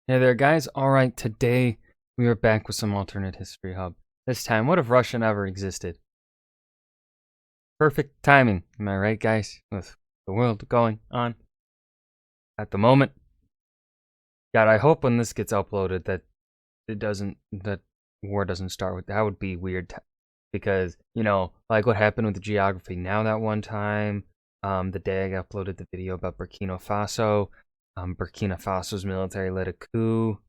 Hey there, guys. Alright, today we are back with some Alternate History Hub. This time, what if Russia never existed? Perfect timing, am I right, guys? With the world going on at the moment. God, I hope when this gets uploaded that that war doesn't start with, that would be weird. Because, you know, like what happened with the geography now that one time, the day I uploaded the video about Burkina Faso. Burkina Faso's military led a coup.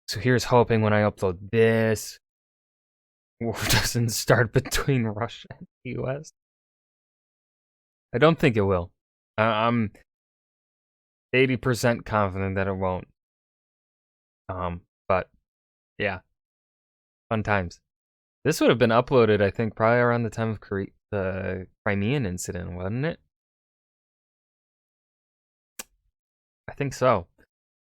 So here's hoping when I upload this, war doesn't start between Russia and the US. I don't think it will. I'm 80% confident that it won't. But yeah, fun times. This would have been uploaded, I think, probably around the time of the Crimean incident, wasn't it? I think so.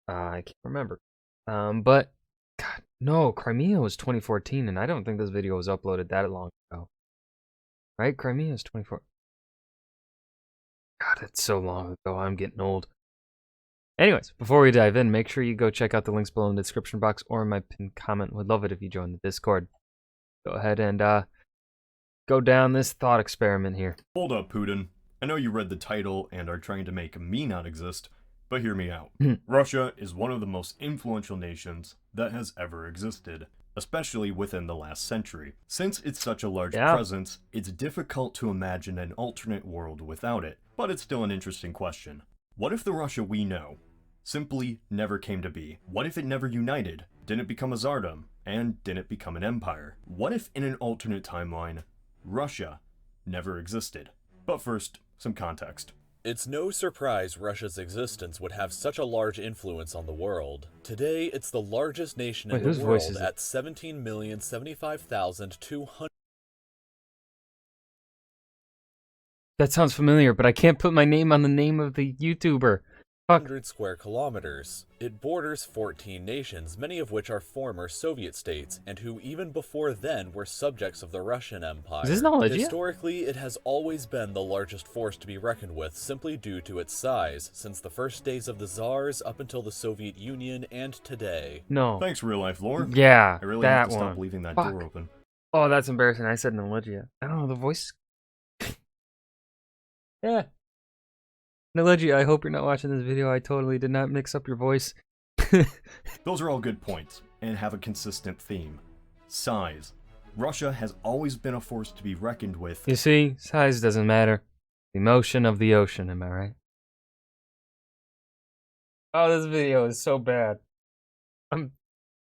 I can't remember. But God, no, Crimea was 2014, and I don't think this video was uploaded that long ago. Right? Crimea is 24. God, it's so long ago. I'm getting old. Anyways, before we dive in, make sure you go check out the links below in the description box or in my pinned comment. Would love it if you join the Discord. Go ahead and go down this thought experiment here. Hold up, Putin. I know you read the title and are trying to make me not exist, but hear me out. Russia is one of the most influential nations that has ever existed, especially within the last century. Since it's such a large presence, it's difficult to imagine an alternate world without it, but it's still an interesting question. What if the Russia we know simply never came to be? What if it never united, didn't become a czardom, and didn't become an empire? What if in an alternate timeline, Russia never existed? But first, some context. It's no surprise Russia's existence would have such a large influence on the world. Today, it's the largest nation in the world at 17,075,200. That sounds familiar, but I can't put my name on the name of the YouTuber. 100 square kilometers. It borders 14 nations, many of which are former Soviet states, and who even before then were subjects of the Russian Empire. Is this knowledge? Historically, it has always been the largest force to be reckoned with simply due to its size, since the first days of the Tsars up until the Soviet Union and today. No. Thanks, real life lore. Yeah, I really that have to one. stop leaving that door open. Oh, that's embarrassing. I said Nalegia. I don't know, the voice. Yeah. Nalegia, I hope you're not watching this video. I totally did not mix up your voice. Those are all good points, and have a consistent theme. Size. Russia has always been a force to be reckoned with. You see, size doesn't matter. The motion of the ocean, am I right? Oh, this video is so bad.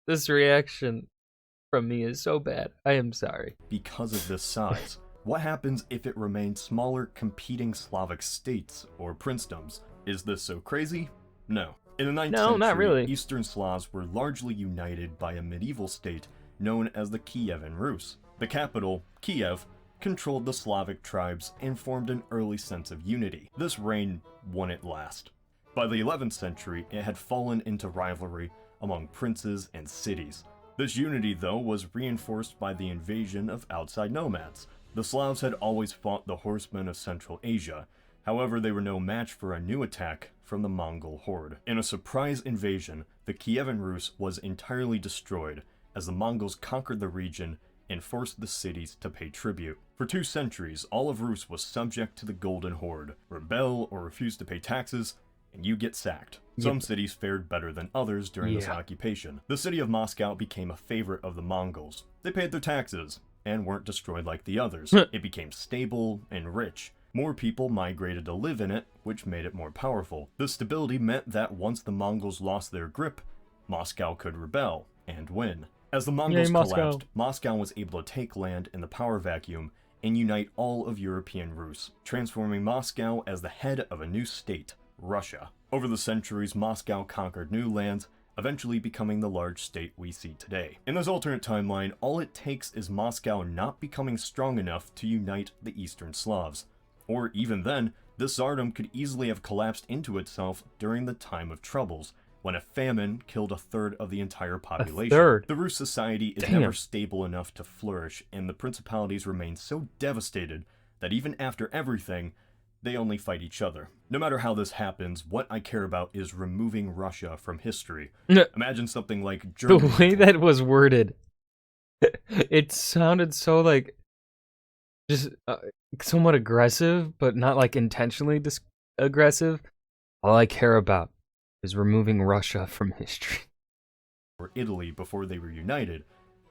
This reaction from me is so bad. I am sorry. Because of this size. What happens if it remained smaller competing Slavic states or princedoms? Is this so crazy? No. In the 9th century, not really. Eastern Slavs were largely united by a medieval state known as the Kievan Rus. The capital, Kiev, controlled the Slavic tribes and formed an early sense of unity. This reign wouldn't last. By the 11th century, it had fallen into rivalry among princes and cities. This unity, though, was reinforced by the invasion of outside nomads. The Slavs had always fought the horsemen of Central Asia, however they were no match for a new attack from the Mongol horde. In a surprise invasion, the Kievan Rus was entirely destroyed as the Mongols conquered the region and forced the cities to pay tribute. For 2 centuries, all of Rus was subject to the Golden Horde. Rebel or refuse to pay taxes, and you get sacked. Some cities fared better than others during this occupation. The city of Moscow became a favorite of the Mongols. They paid their taxes and weren't destroyed like the others. It became stable and rich. More people migrated to live in it, which made it more powerful. This stability meant that once the Mongols lost their grip, Moscow could rebel and win. As the Mongols collapsed, Moscow was able to take land in the power vacuum and unite all of European Rus, transforming Moscow as the head of a new state, Russia. Over the centuries, Moscow conquered new lands, eventually becoming the large state we see today. In this alternate timeline, all it takes is Moscow not becoming strong enough to unite the Eastern Slavs. Or even then, this czardom could easily have collapsed into itself during the time of troubles, when a famine killed a third of the entire population. The Rus society is never stable enough to flourish, and the principalities remain so devastated that even after everything, they only fight each other. No matter how this happens, what I care about is removing Russia from history. Imagine something like The Germany. way that was worded, it sounded so like just somewhat aggressive, but not like intentionally aggressive. All I care about is removing Russia from history. Or Italy before they were united,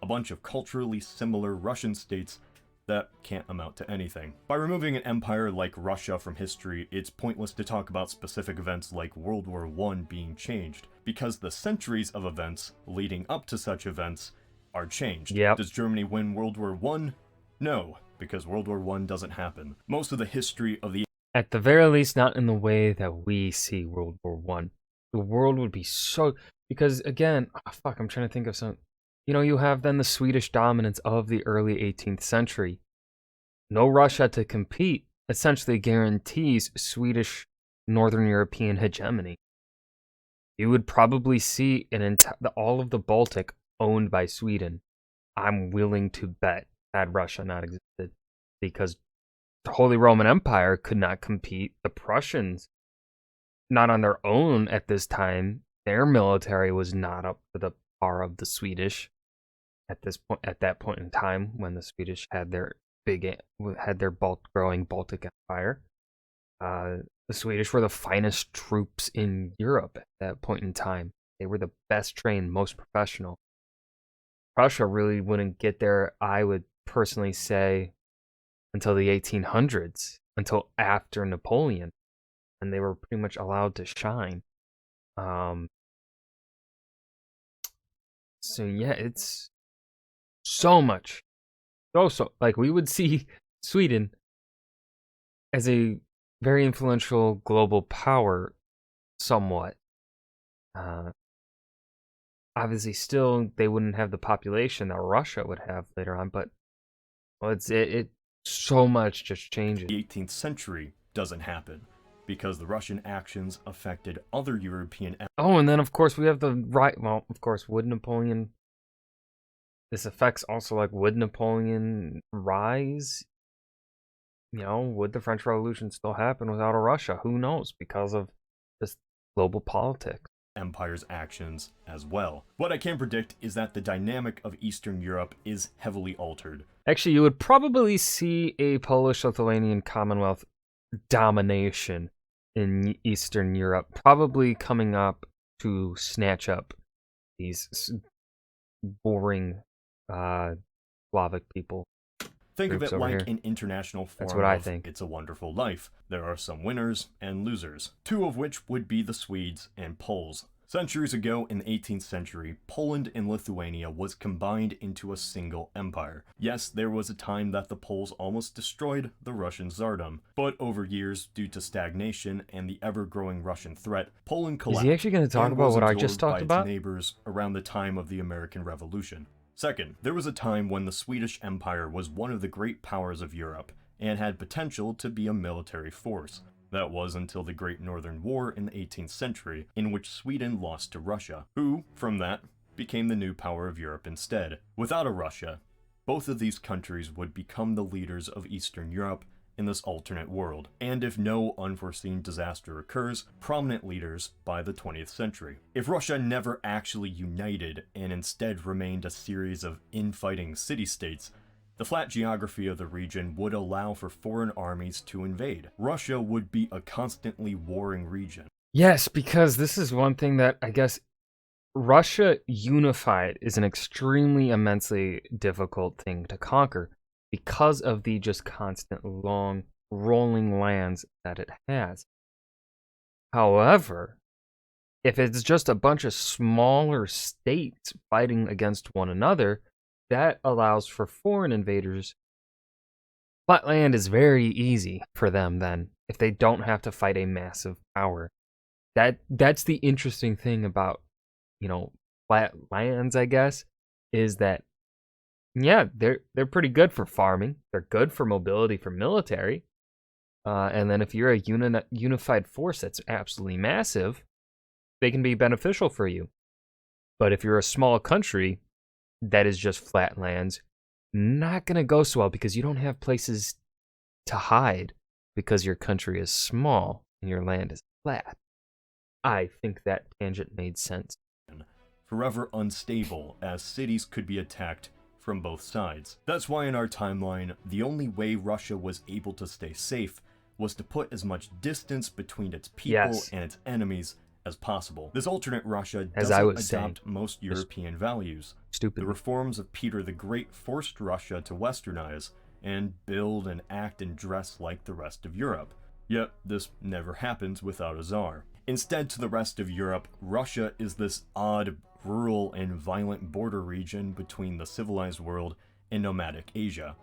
a bunch of culturally similar Russian states that can't amount to anything. By removing an empire like Russia from history, it's pointless to talk about specific events like World War I being changed, because the centuries of events leading up to such events are changed. Yep. Does Germany win World War I? No, because World War I doesn't happen. Most of the history of the At the very least, not in the way that we see World War One. The world would be so... Because, again, I'm trying to think of some... You know, you have then the Swedish dominance of the early 18th century. No Russia to compete essentially guarantees Swedish Northern European hegemony. You would probably see all of the Baltic owned by Sweden. I'm willing to bet had Russia not existed, because the Holy Roman Empire could not compete. The Prussians, not on their own at this time, their military was not up to the par of the Swedish at that point in time, when the Swedish had their growing Baltic Empire. The Swedish were the finest troops in Europe at that point in time. They were the best trained, most professional. Prussia really wouldn't get there, I would personally say, until the 1800s, until after Napoleon, and they were pretty much allowed to shine. So yeah, it's so much. So like, we would see Sweden as a very influential global power, somewhat. Obviously, still they wouldn't have the population that Russia would have later on, but well, it so much just changes. The 18th century doesn't happen because the Russian actions affected other European. Oh, and then of course we have the right. Well, of course, would Napoleon? This affects also, like, would Napoleon rise? You know, would the French Revolution still happen without a Russia? Who knows? Because of just global politics. Empire's actions as well. What I can predict is that the dynamic of Eastern Europe is heavily altered. Actually, you would probably see a Polish-Lithuanian Commonwealth domination in Eastern Europe, probably coming up to snatch up these boring Slavic people. Think of it like here. an international form. That's what I think. It's a Wonderful Life. There are some winners and losers, two of which would be the Swedes and Poles. Centuries ago, in the 18th century, Poland and Lithuania was combined into a single empire. Yes, there was a time that the Poles almost destroyed the Russian Tsardom, but over years, due to stagnation and the ever-growing Russian threat, Poland collapsed. Is he actually going to talk and about was what I absorbed just talked by its about? neighbors around the time of the American Revolution. Second, there was a time when the Swedish Empire was one of the great powers of Europe, and had potential to be a military force. That was until the Great Northern War in the 18th century, in which Sweden lost to Russia, who, from that, became the new power of Europe instead. Without a Russia, both of these countries would become the leaders of Eastern Europe in this alternate world, and if no unforeseen disaster occurs, prominent leaders by the 20th century. If Russia never actually united and instead remained a series of infighting city-states, the flat geography of the region would allow for foreign armies to invade. Russia would be a constantly warring region. Yes, because this is one thing that I guess Russia unified is an extremely immensely difficult thing to conquer, because of the just constant long rolling lands that it has. However, if it's just a bunch of smaller states fighting against one another, that allows for foreign invaders. Flat land is very easy for them then, if they don't have to fight a massive power. That's the interesting thing about, flat lands, I guess, is that yeah, they're pretty good for farming. They're good for mobility for military. And then if you're a unified force that's absolutely massive, they can be beneficial for you. But if you're a small country that is just flat lands, not going to go so well, because you don't have places to hide because your country is small and your land is flat. I think that tangent made sense. Forever unstable, as cities could be attacked from both sides. That's why in our timeline, the only way Russia was able to stay safe was to put as much distance between its people and its enemies as possible. This alternate Russia doesn't adopt most European values. The reforms of Peter the Great forced Russia to westernize and build and act and dress like the rest of Europe. Yet, this never happens without a czar. Instead, to the rest of Europe, Russia is this odd, rural, and violent border region between the civilized world and nomadic Asia.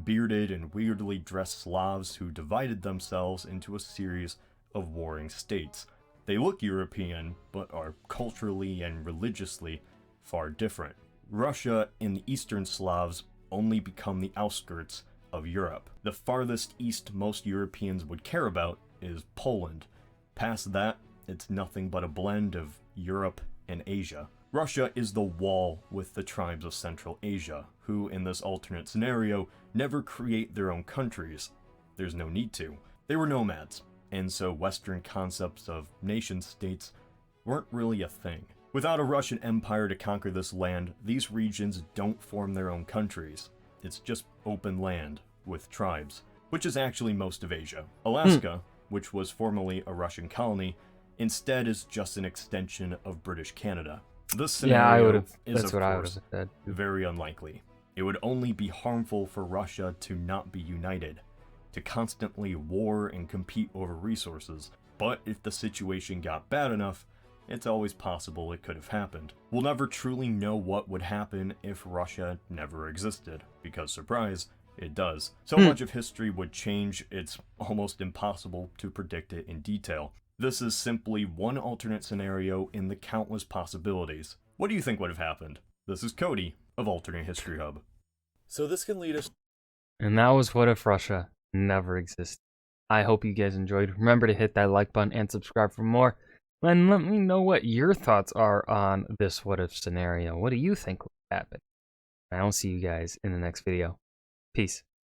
Bearded and weirdly dressed Slavs who divided themselves into a series of warring states. They look European, but are culturally and religiously far different. Russia and the Eastern Slavs only become the outskirts of Europe. The farthest east most Europeans would care about is Poland. Past that, it's nothing but a blend of Europe and Asia. Russia is the wall with the tribes of Central Asia, who in this alternate scenario never create their own countries. There's no need to. They were nomads, and so Western concepts of nation-states weren't really a thing. Without a Russian empire to conquer this land, these regions don't form their own countries. It's just open land with tribes, which is actually most of Asia. Alaska, which was formerly a Russian colony, instead is just an extension of British Canada. This scenario is, of course, very unlikely. It would only be harmful for Russia to not be united, to constantly war and compete over resources. But if the situation got bad enough, it's always possible it could have happened. We'll never truly know what would happen if Russia never existed, because surprise, it does. So much of history would change, it's almost impossible to predict it in detail. This is simply one alternate scenario in the countless possibilities. What do you think would have happened? This is Cody of Alternate History Hub. So this can lead us... And that was What If Russia Never Existed. I hope you guys enjoyed. Remember to hit that like button and subscribe for more. And let me know what your thoughts are on this what if scenario. What do you think would happen? I'll see you guys in the next video. Peace.